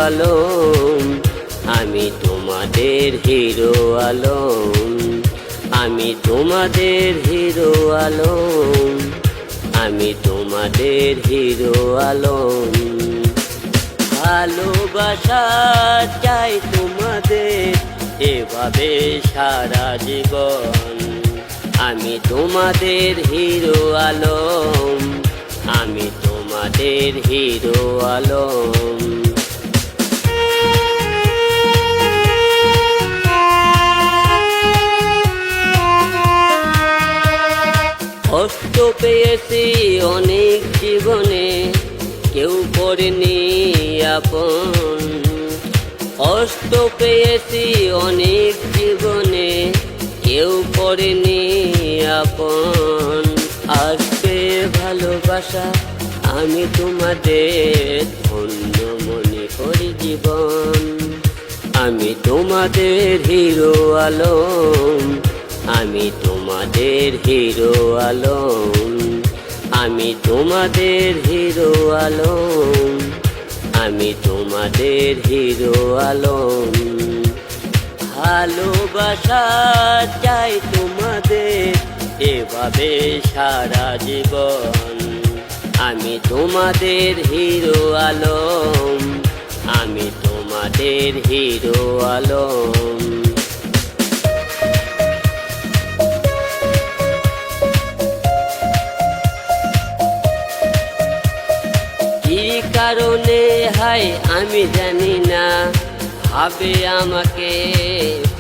আলম, আমি তোমাদের হিরো আলম, আমি তোমাদের হিরো আলম, আমি তোমাদের হিরো আলম। ভালোবাসা চাই তোমাদের এভাবে সারা জীবন, আমি তোমাদের হিরো আলম, আমি তোমাদের হিরো আলম। কষ্ট পেয়েছি অনেক জীবনে, কেউ করেনি আপন। কষ্ট পেয়েছি অনেক জীবনে, কেউ করেনি আপন। আজকে ভালোবাসা আমি তোমাদের ধন্য মনে করি জীবন, আমি তোমাদের হিরো আলম, আমি তোমাদের হিরো আলম, আমি তোমাদের হিরো আলম, আমি তোমাদের হিরো আলম। ভালোবাসা চাই তোমাদের এভাবে সারা জীবন, আমি তোমাদের হিরো আলম, আমি তোমাদের হিরো আলম। কি কারণে হাই আমি জানি না, ভাবে আমাকে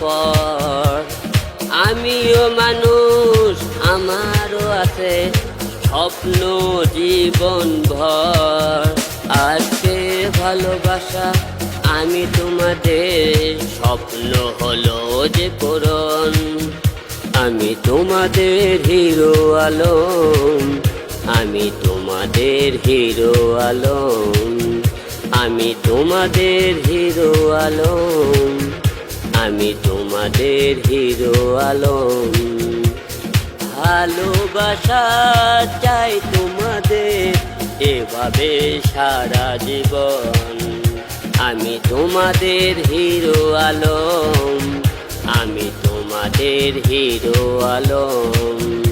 পর। আমিও মানুষ, আমারও আছে স্বপ্ন জীবন ভর। আজকে ভালোবাসা আমি তোমাদের স্বপ্ন হলো যে পূরণ, আমি তোমাদের হিরো আলম, আমি তোমাদের হিরো আলম, আমি তোমাদের হিরো আলম, আমি তোমাদের হিরো আলম। ভালোবাসা চাই তোমাদের এভাবে সারা জীবন, আমি তোমাদের হিরো আলম, আমি তোমাদের হিরো আলম।